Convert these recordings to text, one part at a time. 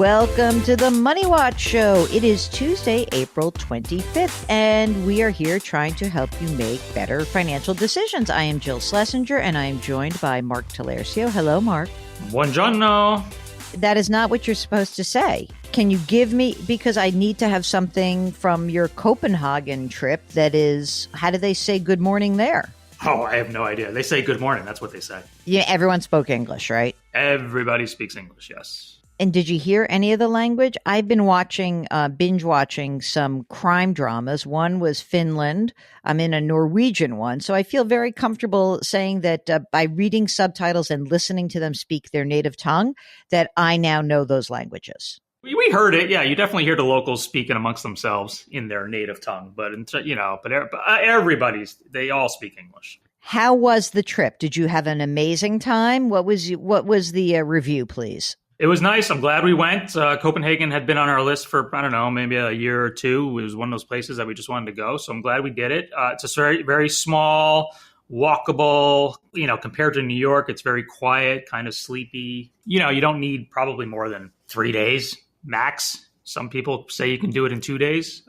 Welcome to the Money Watch Show. It is Tuesday, April 25th, and we are here trying to help you make better financial decisions. I am Jill Schlesinger, and I am joined by Mark Talercio. Hello, Mark. Buongiorno. That is not what you're supposed to say. Can you give me, because I need to have something from your Copenhagen trip that is, how do they say good morning there? Oh, I have no idea. They say good morning. That's what they say. Yeah, everyone spoke English, right? Everybody speaks English, yes. And did you hear any of the language? I've been binge watching some crime dramas. One was Finland. I'm in a Norwegian one. So I feel very comfortable saying that by reading subtitles and listening to them speak their native tongue, that I now know those languages. We heard it. Yeah, you definitely hear the locals speaking amongst themselves in their native tongue. But, they all speak English. How was the trip? Did you have an amazing time? What was the review, please? It was nice. I'm glad we went. Copenhagen had been on our list for, I don't know, maybe a year or two. It was one of those places that we just wanted to go. So I'm glad we did it. It's a very, very small, walkable, compared to New York, it's very quiet, kind of sleepy. You don't need probably more than 3 days max. Some people say you can do it in 2 days,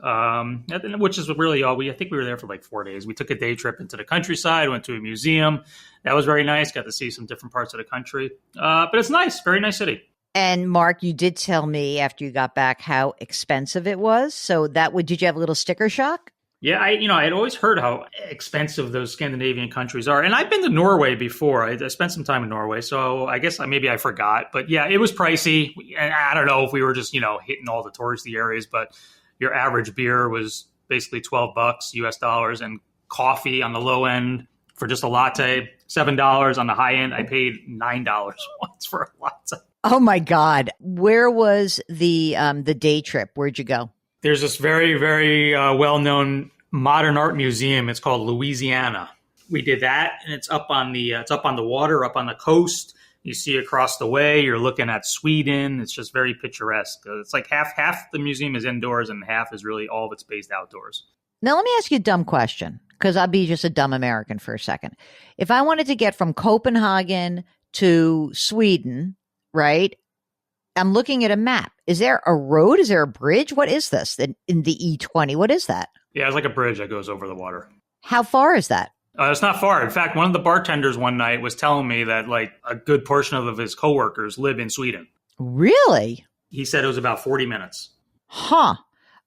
which is really all I think we were there for like 4 days. We took a day trip into the countryside, went to a museum. That was very nice. Got to see some different parts of the country. But it's nice. Very nice city. And Mark, you did tell me after you got back how expensive it was. So did you have a little sticker shock? Yeah, I had always heard how expensive those Scandinavian countries are. And I've been to Norway before. I spent some time in Norway. So I guess maybe I forgot. But yeah, it was pricey. And I don't know if we were just, hitting all the touristy areas. But your average beer was basically $12 US dollars, and coffee on the low end for just a latte, $7 on the high end. I paid $9 once for a latte. Oh my God. Where was the day trip? Where'd you go? There's this very, very well-known modern art museum. It's called Louisiana. We did that, and it's up on the water, up on the coast. You see across the way, you're looking at Sweden. It's just very picturesque. It's like half the museum is indoors and half is really all of it's based outdoors. Now, let me ask you a dumb question, because I'll be just a dumb American for a second. If I wanted to get from Copenhagen to Sweden, right? I'm looking at a map. Is there a road? Is there a bridge? What is this in the E20? What is that? Yeah, it's like a bridge that goes over the water. How far is that? It's not far. In fact, one of the bartenders one night was telling me that like a good portion of his coworkers live in Sweden. Really? He said it was about 40 minutes. Huh.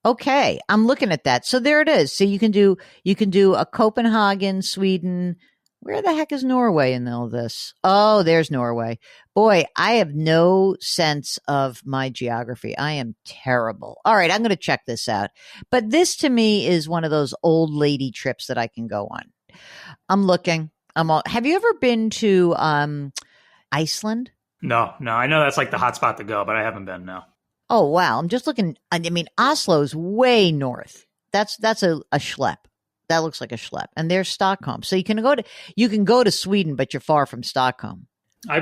Okay. I'm looking at that. So there it is. So you can do a Copenhagen, Sweden. Where the heck is Norway in all this? Oh, there's Norway. Boy, I have no sense of my geography. I am terrible. All right, I'm going to check this out. But this to me is one of those old lady trips that I can go on. I'm looking. Have you ever been to Iceland? No. I know that's like the hot spot to go, but I haven't been, no. Oh, wow. I'm just looking. I mean, Oslo's way north. That's a schlep. That looks like a schlep. And there's Stockholm. So you can go to Sweden, but you're far from Stockholm. I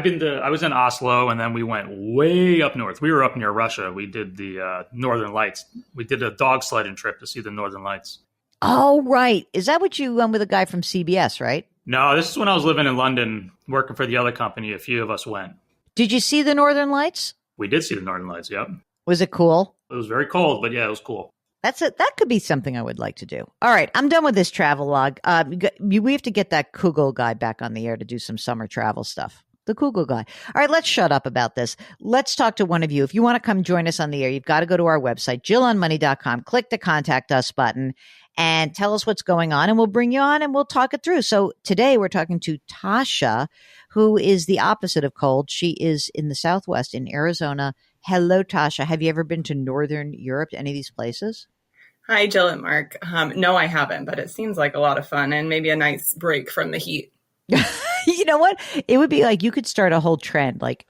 was in Oslo, and then we went way up north. We were up near Russia. We did the Northern Lights. We did a dog sledding trip to see the Northern Lights. Oh, right. Is that what you went with a guy from CBS, right? No, this is when I was living in London, working for the other company. A few of us went. Did you see the Northern Lights? We did see the Northern Lights, yep. Was it cool? It was very cold, but yeah, it was cool. That could be something I would like to do. All right. I'm done with this travel log. We have to get that Kugel guy back on the air to do some summer travel stuff. The Kugel guy. All right. Let's shut up about this. Let's talk to one of you. If you want to come join us on the air, you've got to go to our website, JillOnMoney.com, click the contact us button and tell us what's going on, and we'll bring you on and we'll talk it through. So today we're talking to Tasha, who is the opposite of cold. She is in the Southwest in Arizona. Hello, Tasha. Have you ever been to Northern Europe, to any of these places? Hi, Jill and Mark. No, I haven't, but it seems like a lot of fun and maybe a nice break from the heat. You know what? It would be like you could start a whole trend, like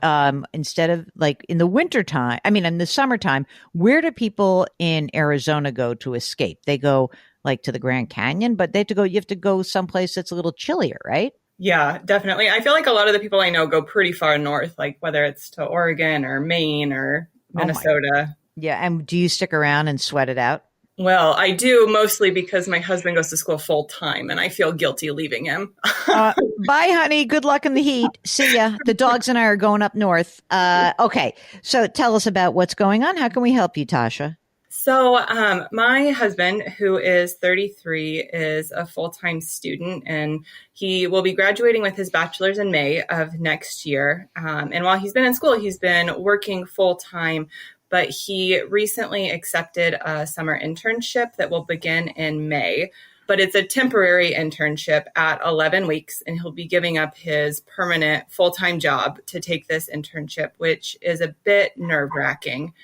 instead of like in the wintertime, in the summertime, where do people in Arizona go to escape? They go like to the Grand Canyon, but you have to go someplace that's a little chillier, right? Yeah, definitely. I feel like a lot of the people I know go pretty far north, like whether it's to Oregon or Maine or Minnesota. Yeah. And do you stick around and sweat it out? Well, I do mostly because my husband goes to school full time and I feel guilty leaving him. Bye, honey. Good luck in the heat. See ya. The dogs and I are going up north. Okay. So tell us about what's going on. How can we help you, Tasha? So, my husband, who is 33, is a full-time student, and he will be graduating with his bachelor's in May of next year. And while he's been in school, he's been working full-time, but he recently accepted a summer internship that will begin in May. But it's a temporary internship at 11 weeks, and he'll be giving up his permanent full-time job to take this internship, which is a bit nerve-wracking.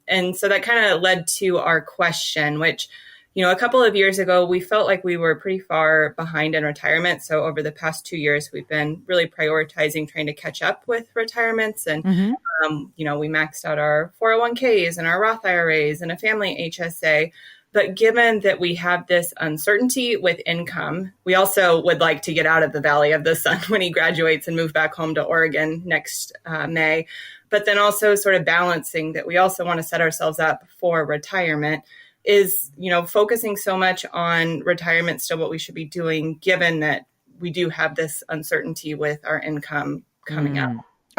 And so that kind of led to our question, which, a couple of years ago, we felt like we were pretty far behind in retirement. So over the past 2 years, we've been really prioritizing trying to catch up with retirements. And, we maxed out our 401ks and our Roth IRAs and a family HSA. But given that we have this uncertainty with income, we also would like to get out of the Valley of the Sun when he graduates and move back home to Oregon next May. But then also sort of balancing that we also want to set ourselves up for retirement is, focusing so much on retirement still what we should be doing, given that we do have this uncertainty with our income coming up.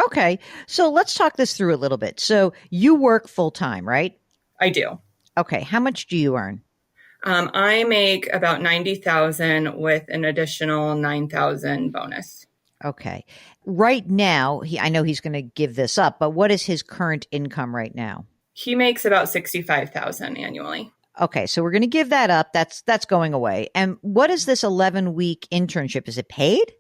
Okay. So let's talk this through a little bit. So you work full time, right? I do. Okay. How much do you earn? I make about $90,000 with an additional $9,000 bonus. Okay. Right now, I know he's going to give this up, but what is his current income right now? He makes about $65,000 annually. Okay, so we're going to give that up. That's going away. And what is this 11-week internship? Is it paid?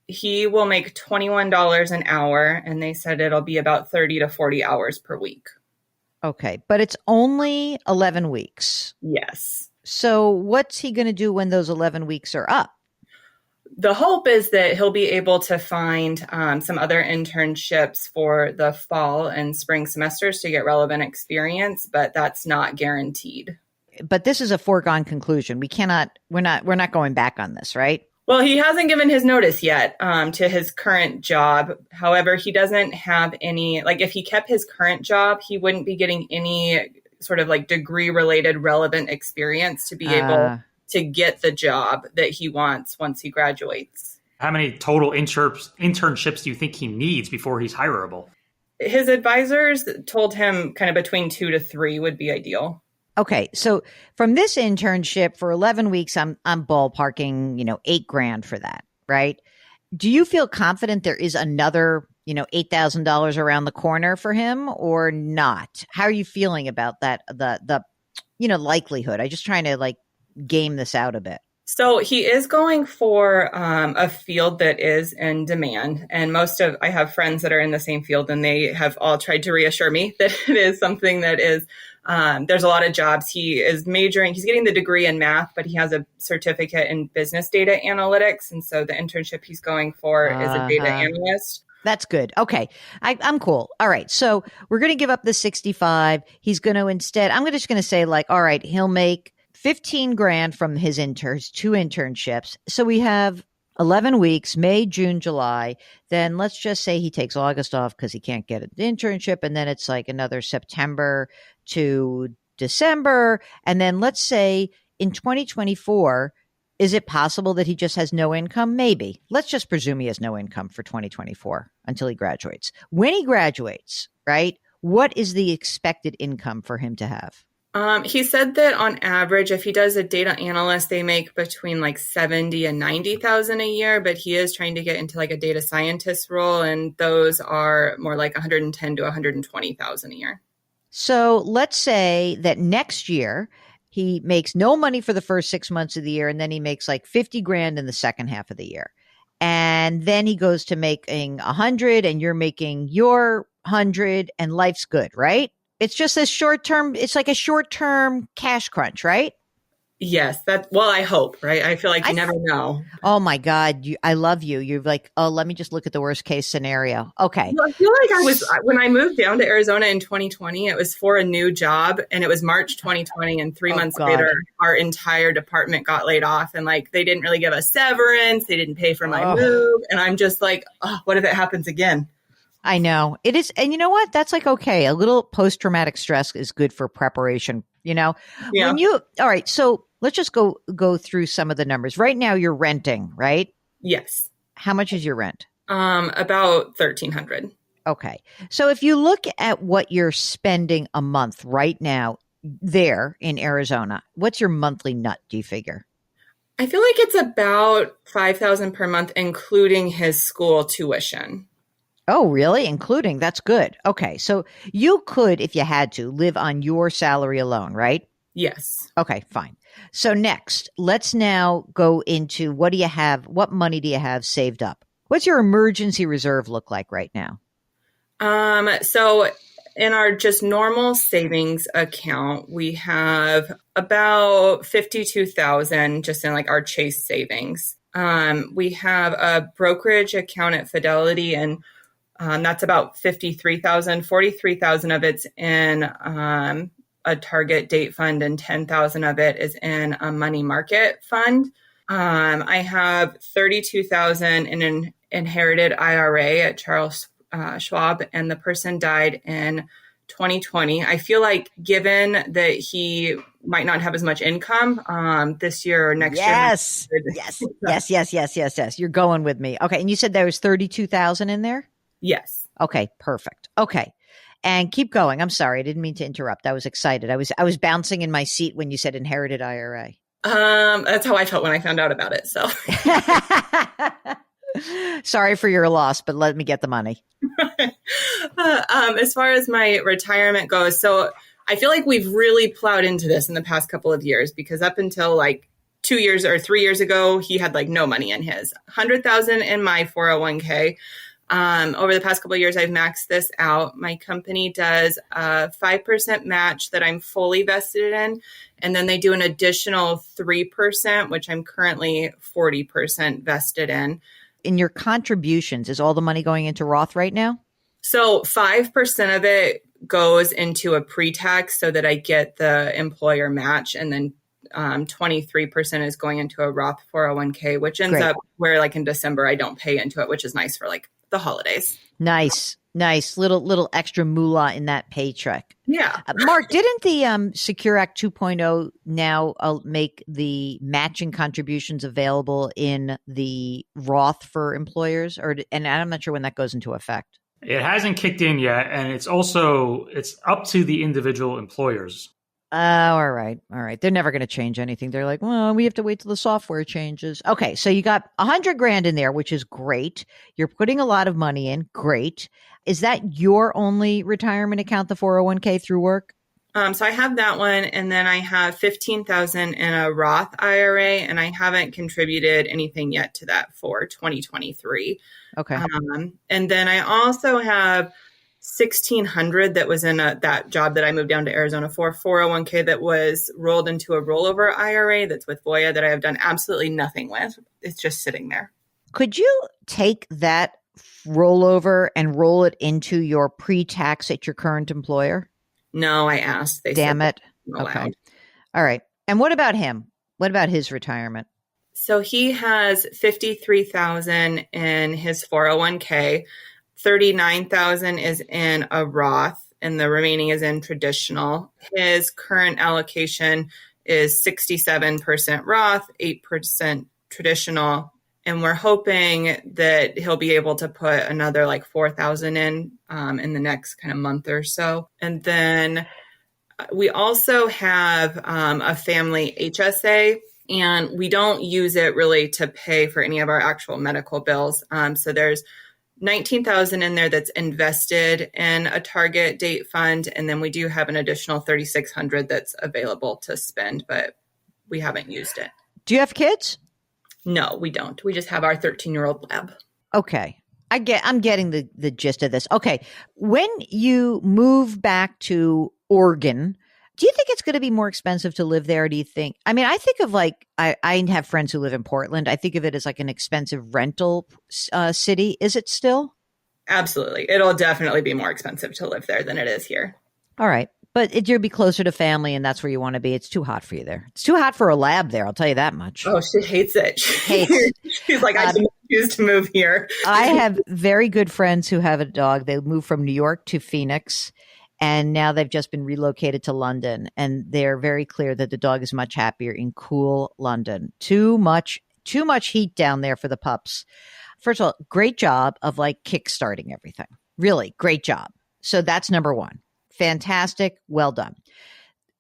He will make $21 an hour, and they said it'll be about 30 to 40 hours per week. Okay, but it's only 11 weeks. Yes. So what's he going to do when those 11 weeks are up? The hope is that he'll be able to find some other internships for the fall and spring semesters to get relevant experience, but that's not guaranteed. But this is a foregone conclusion. We're not going back on this, right? Well, he hasn't given his notice yet to his current job. However, he doesn't have any, if he kept his current job, he wouldn't be getting any sort of degree related relevant experience to be able to get the job that he wants once he graduates. How many total internships do you think he needs before he's hireable? His advisors told him kind of between 2 to 3 would be ideal. Okay. So from this internship for 11 weeks, I'm ballparking, $8,000 for that, right? Do you feel confident there is another, $8,000 around the corner for him or not? How are you feeling about that? The likelihood. I'm just trying to game this out a bit. So he is going for a field that is in demand. And I have friends that are in the same field, and they have all tried to reassure me that it is something that is, there's a lot of jobs. He's getting the degree in math, but he has a certificate in business data analytics. And so the internship he's going for is a data analyst. That's good. Okay. I'm cool. All right. So we're going to give up the 65. He's going to instead, I'm just going to say all right, he'll make $15,000 from his 2 internships. So we have 11 weeks, May, June, July. Then let's just say he takes August off because he can't get an internship. And then it's another September to December. And then let's say in 2024, is it possible that he just has no income? Maybe. Let's just presume he has no income for 2024 until he graduates. When he graduates, right, what is the expected income for him to have? He said that on average, if he does a data analyst, they make between 70 and 90,000 a year, but he is trying to get into a data scientist role, and those are more 110 to 120,000 a year. So let's say that next year he makes no money for the first 6 months of the year, and then he makes $50,000 in the second half of the year. And then he goes to making 100 and you're making your 100 and life's good, right? It's just a short-term, it's a short-term cash crunch, right? Yes. I hope, right? I feel you never know. Oh my God. I love you. You're let me just look at the worst case scenario. Okay. I feel when I moved down to Arizona in 2020, it was for a new job, and it was March 2020. And 3 months later, our entire department got laid off, and they didn't really give us severance. They didn't pay for my move. And I'm just what if it happens again? I know it is. And you know what? That's like, okay. A little post-traumatic stress is good for preparation. Yeah. All right. So let's just go through some of the numbers. Right now you're renting, right? Yes. How much is your rent? About $1,300. Okay. So if you look at what you're spending a month right now there in Arizona, what's your monthly nut, do you figure? I feel like it's about $5,000 per month, including his school tuition. Oh, really? Including? That's good. Okay. So you could, if you had to, live on your salary alone, right? Yes. Okay, fine. So next, let's now go into what money do you have saved up? What's your emergency reserve look like right now? So in our just normal savings account, we have about 52,000 just in like our Chase savings. We have a brokerage account at Fidelity, and that's about 53,000. 43,000 of it's in a target date fund, and 10,000 of it is in a money market fund. I have 32,000 in an inherited IRA at Charles Schwab, and the person died in 2020. I feel like given that he might not have as much income this year or next year. Yes. You're going with me. Okay. And you said there was 32,000 in there? Yes. Okay. Perfect. Okay. And keep going. I'm sorry. I didn't mean to interrupt. I was excited. I was bouncing in my seat when you said inherited IRA. That's how I felt when I found out about it. So sorry for your loss, but let me get the money. As far as my retirement goes, so I feel like we've really plowed into this in the past couple of years, because up until like 2 years or 3 years ago, he had like no money in his 100,000 in my 401k. Over the past couple of years, I've maxed this out. My company does a 5% match that I'm fully vested in. And then they do an additional 3%, which I'm currently 40% vested in. In your contributions, is all the money going into Roth right now? So 5% of it goes into a pre-tax so that I get the employer match. And then 23% is going into a Roth 401k, which ends up where like in December, I don't pay into it, which is nice for like the holidays. Nice. Little extra moolah in that paycheck. Yeah. Mark, didn't the Secure Act 2.0 now make the matching contributions available in the Roth for employers? And I'm not sure when that goes into effect. It hasn't kicked in yet. And it's up to the individual employers. Oh, all right. They're never going to change anything. They're like, well, we have to wait till the software changes. Okay. So you got $100,000 in there, which is great. You're putting a lot of money in. Great. Is that your only retirement account, the 401k through work? So I have that one. And then I have 15,000 in a Roth IRA, and I haven't contributed anything yet to that for 2023. Okay. And then I also have 1,600 that was in that job that I moved down to Arizona for, 401k that was rolled into a rollover IRA that's with Voya that I have done absolutely nothing with. It's just sitting there. Could you take that rollover and roll it into your pre-tax at your current employer? No, I asked. They Damn said it. Okay. All right. And what about him? What about his retirement? So he has 53,000 in his 401k. 39,000 is in a Roth, and the remaining is in traditional. His current allocation is 67% Roth, 8% traditional. And we're hoping that he'll be able to put another like 4,000 in the next kind of month or so. And then we also have a family HSA, and we don't use it really to pay for any of our actual medical bills. So there's 19,000 in there that's invested in a target date fund. And then we do have an additional 3,600 that's available to spend, but we haven't used it. Do you have kids? No, we don't. We just have our 13-year-old lab. Okay. I'm getting the gist of this. Okay. When you move back to Oregon, do you think it's going to be more expensive to live there? Do you think? I mean, I think of like, I have friends who live in Portland. I think of it as like an expensive rental city. Is it still? Absolutely. It'll definitely be more expensive to live there than it is here. All right. But you'll be closer to family, and that's where you want to be. It's too hot for you there. It's too hot for a lab there. I'll tell you that much. Oh, she hates it. She's like, I choose to move here. I have very good friends who have a dog. They moved from New York to Phoenix, and now they've just been relocated to London. And they're very clear that the dog is much happier in cool London. Too much heat down there for the pups. First of all, great job of like kickstarting everything. Really great job. So that's number one. Fantastic. Well done.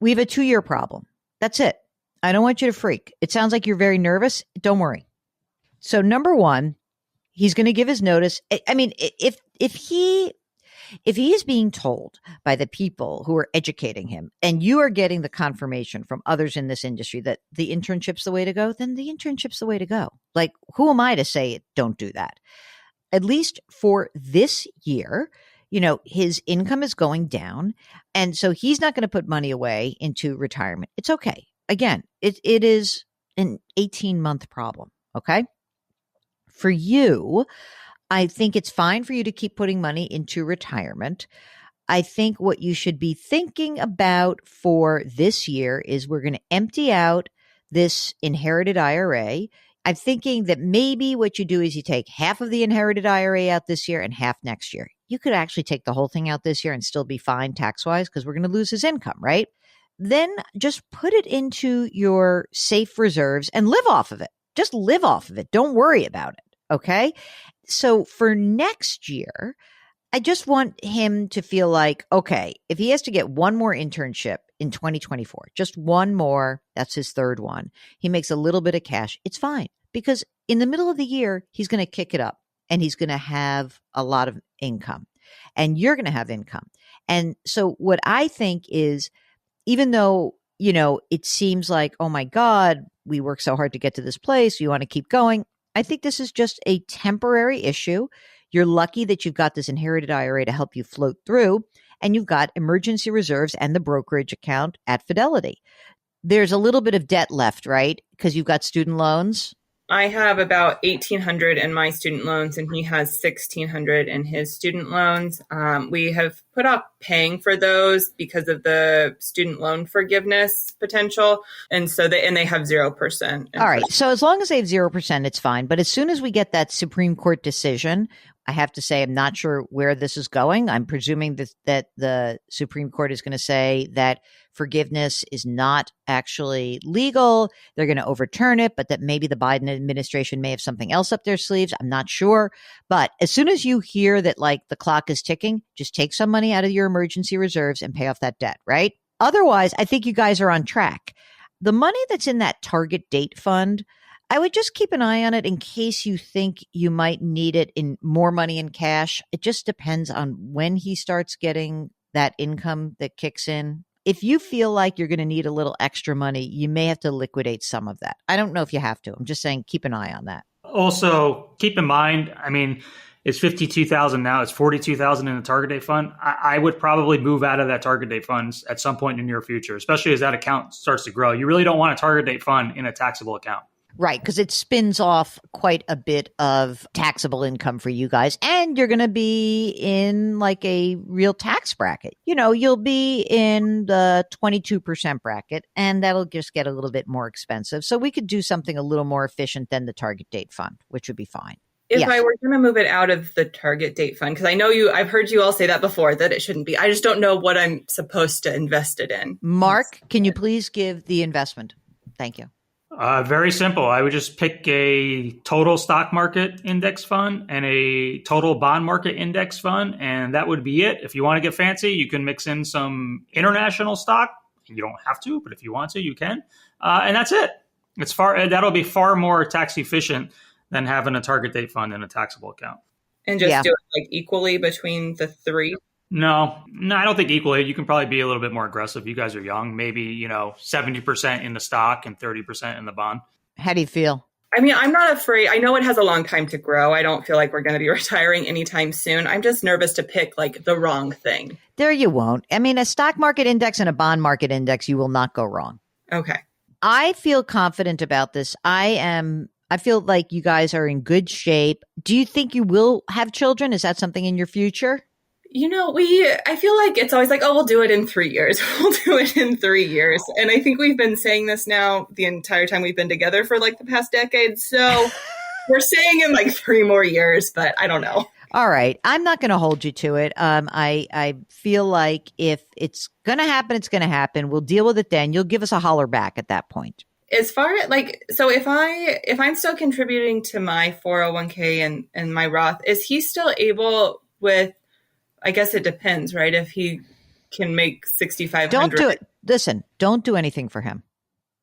We have a 2-year problem. That's it. I don't want you to freak. It sounds like you're very nervous. Don't worry. So number one, he's going to give his notice. I mean, if he is being told by the people who are educating him, and you are getting the confirmation from others in this industry that the internship's the way to go, then the internship's the way to go. Like, who am I to say don't do that? At least for this year, his income is going down. And so he's not going to put money away into retirement. It's okay. Again, it is an 18-month problem. Okay. For you, I think it's fine for you to keep putting money into retirement. I think what you should be thinking about for this year is we're going to empty out this inherited IRA. I'm thinking that maybe what you do is you take half of the inherited IRA out this year and half next year. You could actually take the whole thing out this year and still be fine tax-wise because we're going to lose his income, right? Then just put it into your safe reserves and live off of it. Just live off of it. Don't worry about it. Okay. So for next year, I just want him to feel like, okay, if he has to get one more internship in 2024, just one more, that's his third one. He makes a little bit of cash. It's fine because in the middle of the year, he's going to kick it up and he's going to have a lot of income and you're going to have income. And so what I think is, even though, it seems like, oh my God, we worked so hard to get to this place. You want to keep going. I think this is just a temporary issue. You're lucky that you've got this inherited IRA to help you float through, and you've got emergency reserves and the brokerage account at Fidelity. There's a little bit of debt left, right? Because you've got student loans. I have about $1,800 in my student loans, and he has $1,600 in his student loans. We have put off paying for those because of the student loan forgiveness potential, and so they have 0%. All right. So as long as they have 0%, it's fine. But as soon as we get that Supreme Court decision, I have to say I'm not sure where this is going. I'm presuming that the Supreme Court is going to say that forgiveness is not actually legal. They're going to overturn it, but that maybe the Biden administration may have something else up their sleeves. I'm not sure. But as soon as you hear that like the clock is ticking, just take some money out of your emergency reserves and pay off that debt, right? Otherwise, I think you guys are on track. The money that's in that target date fund, I would just keep an eye on it in case you think you might need it in more money in cash. It just depends on when he starts getting that income that kicks in. If you feel like you're going to need a little extra money, you may have to liquidate some of that. I don't know if you have to. I'm just saying keep an eye on that. Also, keep in mind, it's $52,000 now. It's $42,000 in the target date fund. I would probably move out of that target date funds at some point in the near future, especially as that account starts to grow. You really don't want a target date fund in a taxable account. Right, because it spins off quite a bit of taxable income for you guys. And you're going to be in like a real tax bracket. You'll be in the 22% bracket, and that'll just get a little bit more expensive. So we could do something a little more efficient than the target date fund, which would be fine. If I were going to move it out of the target date fund, because I know I've heard you all say that before, that it shouldn't be. I just don't know what I'm supposed to invest it in. Mark, can you please give the investment? Thank you. Very simple. I would just pick a total stock market index fund and a total bond market index fund, and that would be it. If you want to get fancy, you can mix in some international stock. You don't have to, but if you want to, you can. And that's it. That'll be far more tax efficient than having a target date fund in a taxable account. And just do it like equally between the three? No, I don't think equally. You can probably be a little bit more aggressive. You guys are young, maybe, 70% in the stock and 30% in the bond. How do you feel? I'm not afraid. I know it has a long time to grow. I don't feel like we're going to be retiring anytime soon. I'm just nervous to pick like the wrong thing. There you won't. A stock market index and a bond market index, you will not go wrong. Okay. I feel confident about this. I feel like you guys are in good shape. Do you think you will have children? Is that something in your future? I feel like it's always like, oh, we'll do it in 3 years. We'll do it in 3 years. And I think we've been saying this now the entire time we've been together for like the past decade. So We're saying in like 3 more years, but I don't know. All right. I'm not going to hold you to it. I feel like if it's going to happen, it's going to happen. We'll deal with it then. You'll give us a holler back at that point. As far as like, so if I'm still contributing to my 401k and my Roth, is he still able with, I guess it depends, right? If he can make 6,500. Don't do it. Listen, don't do anything for him.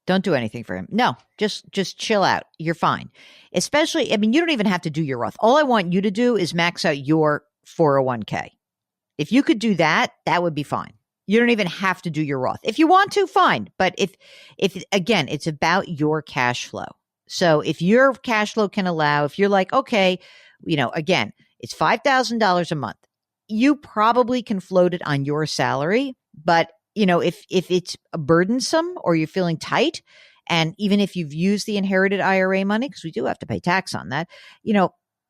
Don't do anything for him. No, just chill out. You're fine. Especially, I mean, you don't even have to do your Roth. All I want you to do is max out your 401k. If you could do that, that would be fine. You don't even have to do your Roth. If you want to, fine. But if again, it's about your cash flow. So if your cash flow can allow, if you're like, okay, again, it's $5,000 a month. You probably can float it on your salary, but if it's burdensome or you're feeling tight, and even if you've used the inherited IRA money, because we do have to pay tax on that,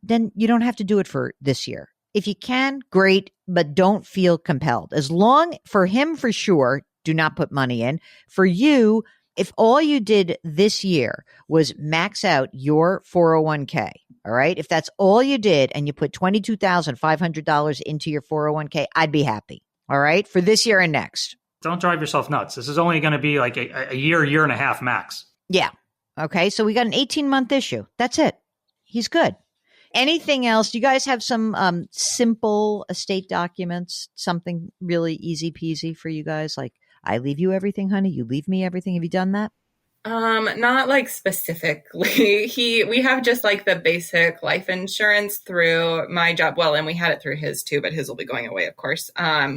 then you don't have to do it for this year. If you can, great, but don't feel compelled. As long for him, for sure, do not put money in. For you, if all you did this year was max out your 401k, all right, if that's all you did and you put $22,500 into your 401k, I'd be happy. All right, for this year and next. Don't drive yourself nuts. This is only going to be like a year and a half max. Yeah. Okay. So we got an 18-month issue. That's it. He's good. Anything else? Do you guys have some simple estate documents? Something really easy peasy for you guys? Like, I leave you everything, honey. You leave me everything. Have you done that? Not like specifically. We have just like the basic life insurance through my job. Well, and we had it through his too, but his will be going away, of course.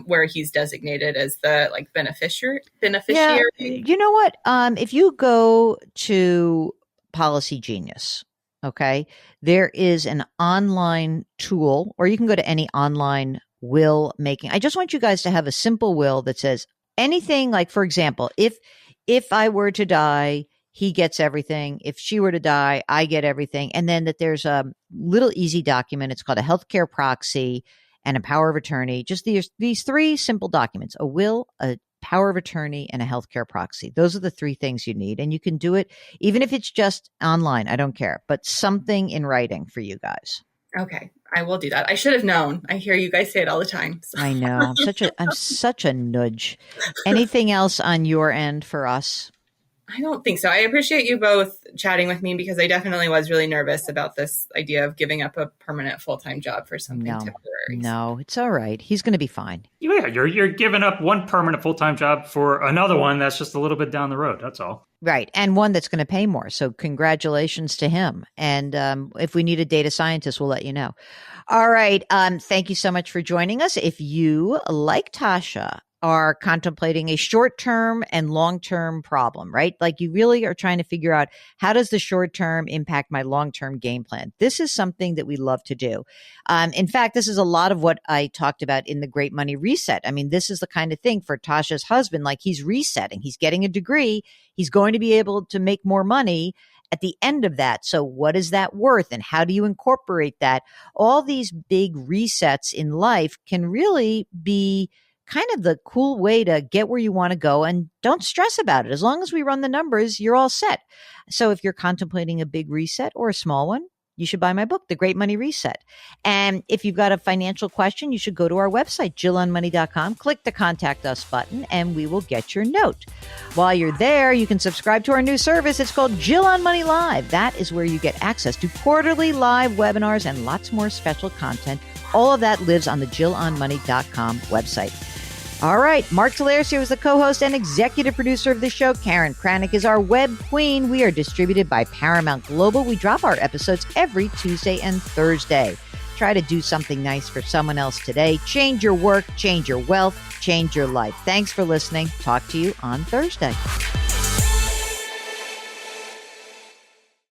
Where he's designated as the like beneficiary. Yeah. You know what? If you go to Policy Genius, okay, there is an online tool, or you can go to any online will making. I just want you guys to have a simple will that says anything like, for example, if I were to die, he gets everything. If she were to die, I get everything. And then that there's a little easy document. It's called a healthcare proxy and a power of attorney. Just these 3 simple documents: a will, a power of attorney, and a healthcare proxy. Those are the 3 things you need. And you can do it even if it's just online. I don't care, but something in writing for you guys. Okay. I will do that. I should have known. I hear you guys say it all the time. So. I know. I'm such a nudge. Anything else on your end for us? I don't think so. I appreciate you both chatting with me because I definitely was really nervous about this idea of giving up a permanent full-time job for something temporary. No, it's all right. He's going to be fine. Yeah, you're giving up one permanent full-time job for another one that's just a little bit down the road. That's all. Right. And one that's going to pay more. So congratulations to him. And if we need a data scientist, we'll let you know. All right. Thank you so much for joining us. If you, like Tasha, are contemplating a short-term and long-term problem, right? Like you really are trying to figure out, how does the short-term impact my long-term game plan? This is something that we love to do. In fact, this is a lot of what I talked about in the Great Money Reset. I mean, this is the kind of thing for Tasha's husband, like he's resetting, he's getting a degree, he's going to be able to make more money at the end of that. So what is that worth and how do you incorporate that? All these big resets in life can really be kind of the cool way to get where you want to go, and don't stress about it. As long as we run the numbers, you're all set. So if you're contemplating a big reset or a small one, you should buy my book, The Great Money Reset. And if you've got a financial question, you should go to our website, JillOnMoney.com, click the Contact Us button, and we will get your note. While you're there, you can subscribe to our new service. It's called Jill on Money Live. That is where you get access to quarterly live webinars and lots more special content. All of that lives on the JillOnMoney.com website. All right. Mark Telaris here is the co-host and executive producer of the show. Karen Kranick is our web queen. We are distributed by Paramount Global. We drop our episodes every Tuesday and Thursday. Try to do something nice for someone else today. Change your work, change your wealth, change your life. Thanks for listening. Talk to you on Thursday.